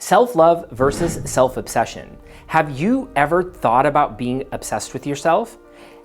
Self-love versus self-obsession. Have you ever thought about being obsessed with yourself?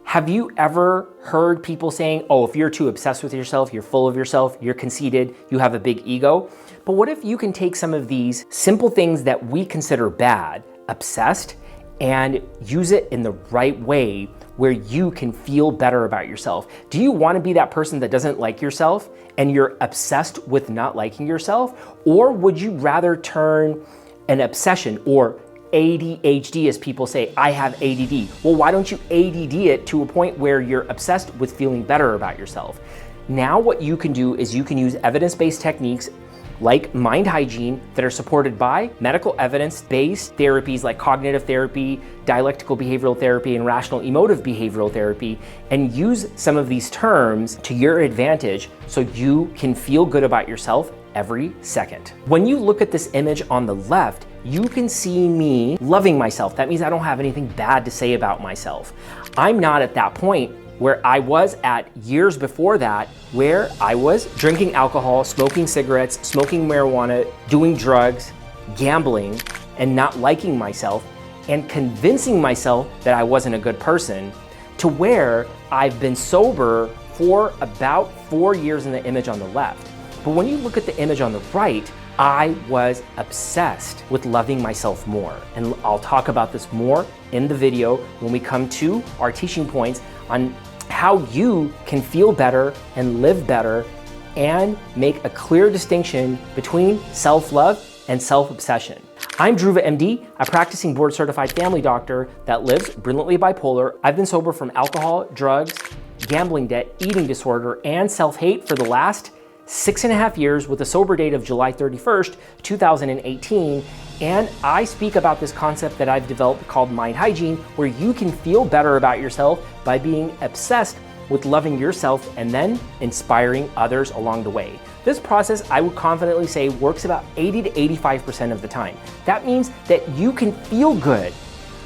Have you ever heard people saying, oh, if you're too obsessed with yourself, you're full of yourself, you're conceited, you have a big ego? But what if you can take some of these simple things that we consider bad, obsessed, and use it in the right way where you can feel better about yourself? Do you want to be that person that doesn't like yourself and you're obsessed with not liking yourself? Or would you rather turn an obsession, or ADHD, as people say, I have ADD. Well, why don't you ADD it to a point where you're obsessed with feeling better about yourself? Now what you can do is you can use evidence-based techniques like Mind Hygiene that are supported by medical evidence-based therapies like cognitive therapy, dialectical behavioral therapy, and rational emotive behavioral therapy, and use some of these terms to your advantage so you can feel good about yourself every second. When you look at this image on the left, you can see me loving myself. That means I don't have anything bad to say about myself. I'm not at that point where I was at years before that, where I was drinking alcohol, smoking cigarettes, smoking marijuana, doing drugs, gambling, and not liking myself, and convincing myself that I wasn't a good person, to where I've been sober for about 4 years in the image on the left. But when you look at the image on the right, I was obsessed with loving myself more. And I'll talk about this more in the video when we come to our teaching points on how you can feel better and live better and make a clear distinction between self-love and self-obsession. I'm Dhruva MD, a practicing board-certified family doctor that lives brilliantly bipolar. I've been sober from alcohol, drugs, gambling debt, eating disorder, and self-hate for the last 6.5 years with a sober date of July 31st, 2018. And I speak about this concept that I've developed called Mind Hygiene, where you can feel better about yourself by being obsessed with loving yourself and then inspiring others along the way. This process, I would confidently say, works about 80 to 85% of the time. That means that you can feel good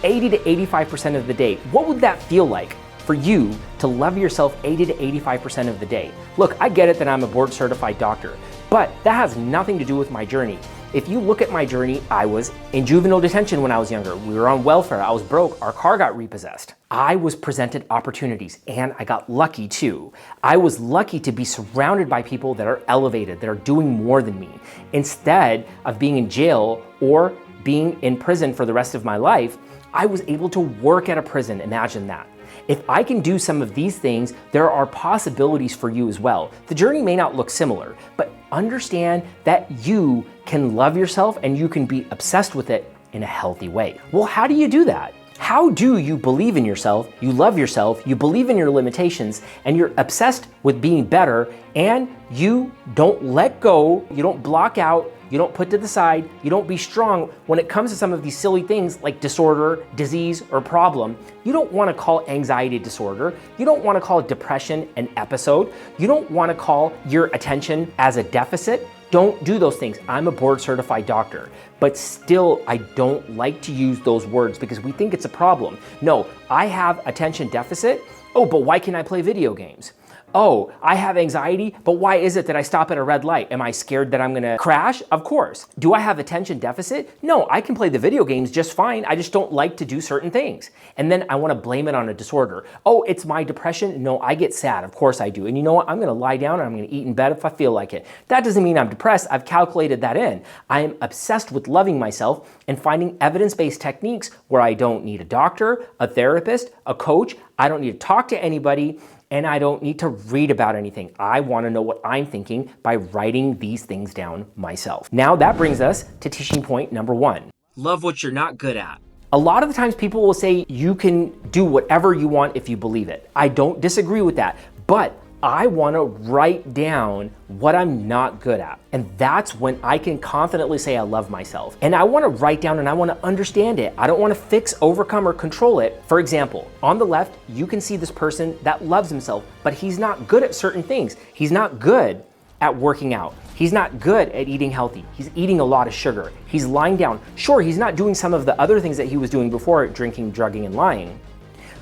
80 to 85% of the day. What would that feel like for you to love yourself 80 to 85% of the day? Look, I get it that I'm a board certified doctor, but that has nothing to do with my journey. If you look at my journey, I was in juvenile detention when I was younger. We were on welfare. I was broke. Our car got repossessed. I was presented opportunities, and I got lucky too. I was lucky to be surrounded by people that are elevated, that are doing more than me. Instead of being in jail or being in prison for the rest of my life, I was able to work at a prison. Imagine that. If I can do some of these things, there are possibilities for you as well. The journey may not look similar, but understand that you can love yourself and you can be obsessed with it in a healthy way. Well, how do you do that? How do you believe in yourself, you love yourself, you believe in your limitations, and you're obsessed with being better, and you don't let go, you don't block out, you don't put to the side, you don't be strong when it comes to some of these silly things like disorder, disease, or problem? You don't want to call anxiety disorder. You don't want to call depression an episode. You don't want to call your attention as a deficit. Don't do those things. I'm a board certified doctor, but still I don't like to use those words because we think it's a problem. No, I have attention deficit. Oh, but why can't I play video games? Oh, I have anxiety, but why is it that I stop at a red light? Am I scared that I'm gonna crash? Of course. Do I have attention deficit? No, I can play the video games just fine. I just don't like to do certain things. And then I wanna blame it on a disorder. Oh, it's my depression? No, I get sad. Of course I do. And you know what? I'm gonna lie down and I'm gonna eat in bed if I feel like it. That doesn't mean I'm depressed. I've calculated that in. I am obsessed with loving myself and finding evidence-based techniques where I don't need a doctor, a therapist, a coach. I don't need to talk to anybody. And I don't need to read about anything. I want to know what I'm thinking by writing these things down myself. Now that brings us to teaching point number 1. Love what you're not good at. A lot of the times people will say you can do whatever you want if you believe it. I don't disagree with that, but I want to write down what I'm not good at. And that's when I can confidently say I love myself. And I want to write down and I want to understand it. I don't want to fix, overcome, or control it. For example, on the left, you can see this person that loves himself, but he's not good at certain things. He's not good at working out. He's not good at eating healthy. He's eating a lot of sugar. He's lying down. Sure, he's not doing some of the other things that he was doing before, drinking, drugging, and lying.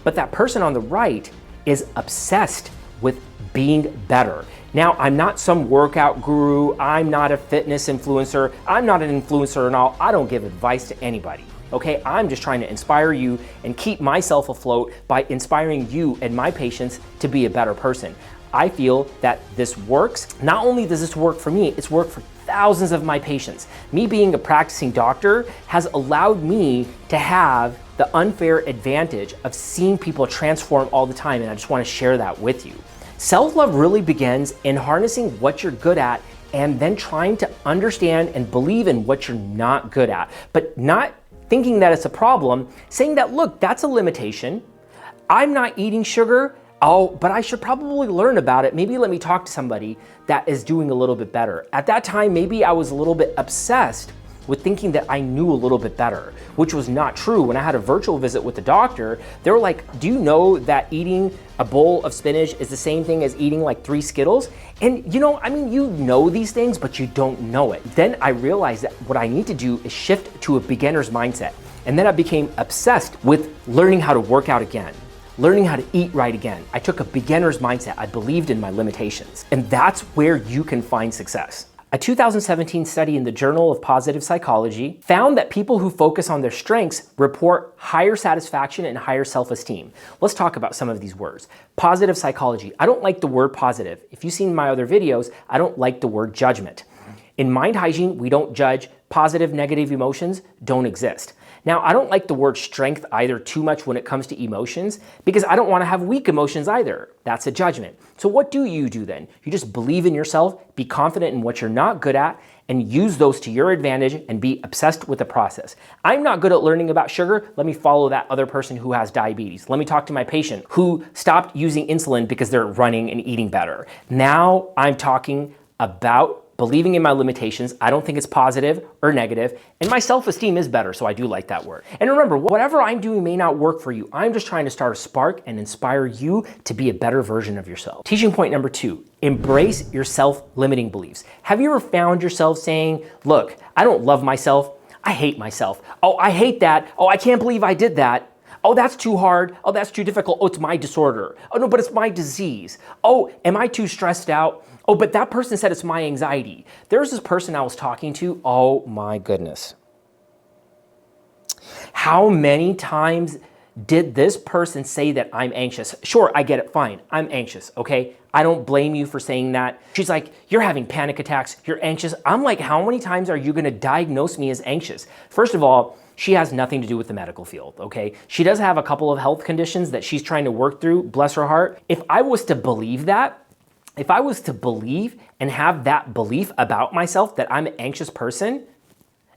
But that person on the right is obsessed with being better. Now, I'm not some workout guru, I'm not a fitness influencer, I'm not an influencer and all, I don't give advice to anybody, okay? I'm just trying to inspire you and keep myself afloat by inspiring you and my patients to be a better person. I feel that this works. Not only does this work for me, it's worked for thousands of my patients. Me being a practicing doctor has allowed me to have the unfair advantage of seeing people transform all the time, and I just want to share that with you. Self-love really begins in harnessing what you're good at and then trying to understand and believe in what you're not good at, but not thinking that it's a problem, saying that, look, that's a limitation. I'm not eating sugar. Oh, but I should probably learn about it. Maybe let me talk to somebody that is doing a little bit better. At that time, maybe I was a little bit obsessed with thinking that I knew a little bit better, which was not true. When I had a virtual visit with the doctor, they were like, do you know that eating a bowl of spinach is the same thing as eating like 3 Skittles? And you know these things, but you don't know it. Then I realized that what I need to do is shift to a beginner's mindset. And then I became obsessed with learning how to work out again, learning how to eat right again. I took a beginner's mindset. I believed in my limitations. And that's where you can find success. A 2017 study in the Journal of Positive Psychology found that people who focus on their strengths report higher satisfaction and higher self-esteem. Let's talk about some of these words. Positive psychology. I don't like the word positive. If you've seen my other videos, I don't like the word judgment. In Mind Hygiene, we don't judge. Positive, negative emotions don't exist. Now, I don't like the word strength either too much when it comes to emotions because I don't want to have weak emotions either. That's a judgment. So what do you do then? You just believe in yourself, be confident in what you're not good at, and use those to your advantage and be obsessed with the process. I'm not good at learning about sugar. Let me follow that other person who has diabetes. Let me talk to my patient who stopped using insulin because they're running and eating better. Now I'm talking about believing in my limitations. I don't think it's positive or negative, and my self-esteem is better, so I do like that word. And remember, whatever I'm doing may not work for you. I'm just trying to start a spark and inspire you to be a better version of yourself. Teaching point number 2, embrace your self-limiting beliefs. Have you ever found yourself saying, look, I don't love myself, I hate myself. Oh, I hate that. Oh, I can't believe I did that. Oh, that's too hard. Oh, that's too difficult. Oh, it's my disorder. Oh, no, but it's my disease. Oh, am I too stressed out? Oh, but that person said it's my anxiety. There's this person I was talking to. Oh my goodness. How many times did this person say that I'm anxious? Sure, I get it, fine. I'm anxious, okay? I don't blame you for saying that. She's like, you're having panic attacks, you're anxious. I'm like, how many times are you gonna diagnose me as anxious? First of all, she has nothing to do with the medical field, okay? She does have a couple of health conditions that she's trying to work through, bless her heart. If I was to believe that, if I was to believe and have that belief about myself that I'm an anxious person,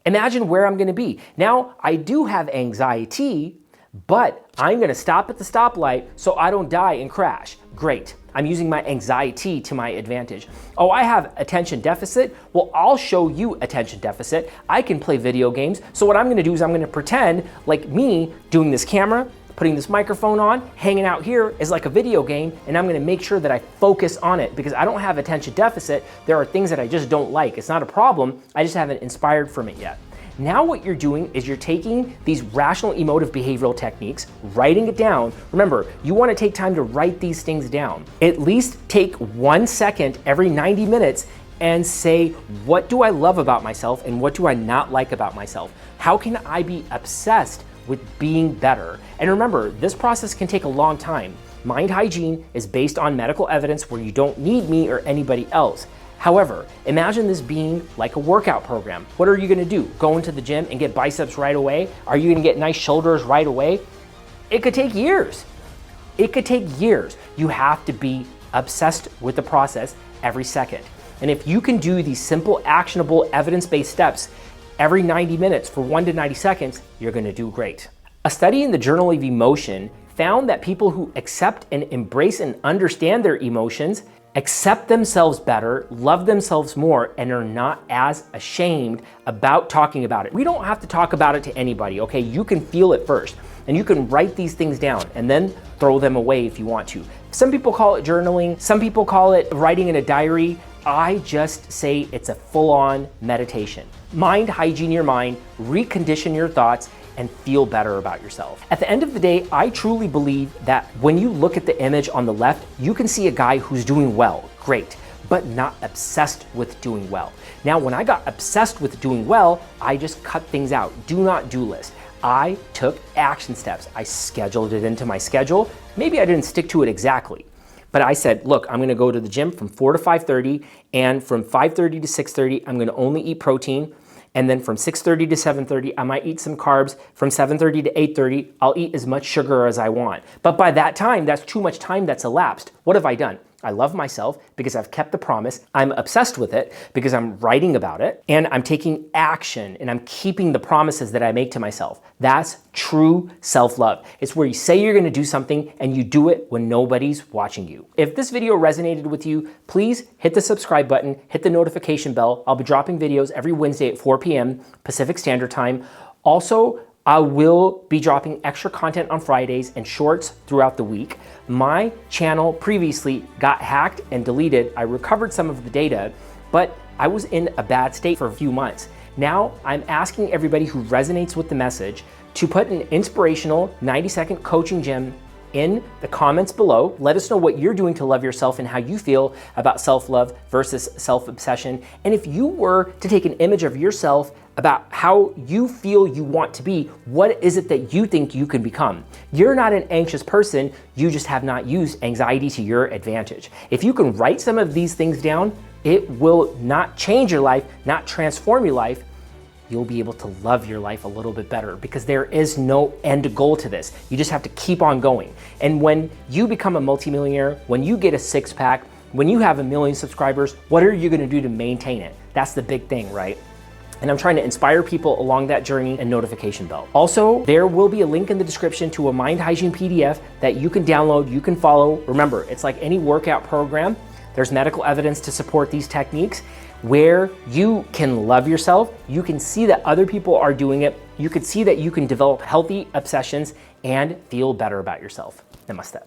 imagine where I'm gonna be. Now, I do have anxiety, but I'm gonna stop at the stoplight so I don't die and crash. Great, I'm using my anxiety to my advantage. Oh, I have attention deficit? Well, I'll show you attention deficit. I can play video games. So what I'm gonna do is I'm gonna pretend like me doing this camera, putting this microphone on, hanging out here is like a video game, and I'm gonna make sure that I focus on it because I don't have attention deficit. There are things that I just don't like. It's not a problem, I just haven't inspired from it yet. Now what you're doing is you're taking these rational emotive behavioral techniques, writing it down. Remember, you wanna take time to write these things down. At least take 1 second every 90 minutes and say, what do I love about myself and what do I not like about myself? How can I be obsessed with being better? And remember, this process can take a long time. Mind Hygiene is based on medical evidence where you don't need me or anybody else. However, imagine this being like a workout program. What are you gonna do? Go into the gym and get biceps right away? Are you gonna get nice shoulders right away? It could take years. It could take years. You have to be obsessed with the process every second. And if you can do these simple, actionable, evidence-based steps every 90 minutes for 1 to 90 seconds, you're gonna do great. A study in the Journal of Emotion found that people who accept and embrace and understand their emotions accept themselves better, love themselves more, and are not as ashamed about talking about it. We don't have to talk about it to anybody, okay? You can feel it first, and you can write these things down and then throw them away if you want to. Some people call it journaling, some people call it writing in a diary. I just say it's a full-on meditation. Mind hygiene your mind, recondition your thoughts, and feel better about yourself. At the end of the day, I truly believe that when you look at the image on the left, you can see a guy who's doing well, great. but not obsessed with doing well. Now, when I got obsessed with doing well, I just cut things out. Do not do list. I took action steps. I scheduled it into my schedule. Maybe I didn't stick to it exactly, but I said, look, I'm gonna go to the gym from 4 to 5:30, and from 5:30 to 6:30, I'm gonna only eat protein. And then from 6:30 to 7:30, I might eat some carbs. From 7:30 to 8:30, I'll eat as much sugar as I want. But by that time, that's too much time that's elapsed. What have I done? I love myself because I've kept the promise. I'm obsessed with it because I'm writing about it, and I'm taking action, and I'm keeping the promises that I make to myself. That's true self-love. It's where you say you're gonna do something and you do it when nobody's watching you. If this video resonated with you, please hit the subscribe button, hit the notification bell. I'll be dropping videos every Wednesday at 4 p.m. Pacific Standard Time. Also, I will be dropping extra content on Fridays and shorts throughout the week. My channel previously got hacked and deleted. I recovered some of the data, but I was in a bad state for a few months. Now I'm asking everybody who resonates with the message to put an inspirational 90-second coaching gem in the comments below. Let us know what you're doing to love yourself and how you feel about self-love versus self-obsession. And if you were to take an image of yourself about how you feel you want to be, what is it that you think you can become? You're not an anxious person, you just have not used anxiety to your advantage. If you can write some of these things down, it will not change your life, not transform your life. You'll be able to love your life a little bit better because there is no end goal to this. You just have to keep on going. And when you become a multimillionaire, when you get a six-pack, when you have 1 million subscribers, what are you gonna do to maintain it? That's the big thing, right? And I'm trying to inspire people along that journey and notification bell. Also, there will be a link in the description to a Mind Hygiene PDF that you can download, you can follow. Remember, it's like any workout program. There's medical evidence to support these techniques where you can love yourself, you can see that other people are doing it, you can see that you can develop healthy obsessions and feel better about yourself. Namaste.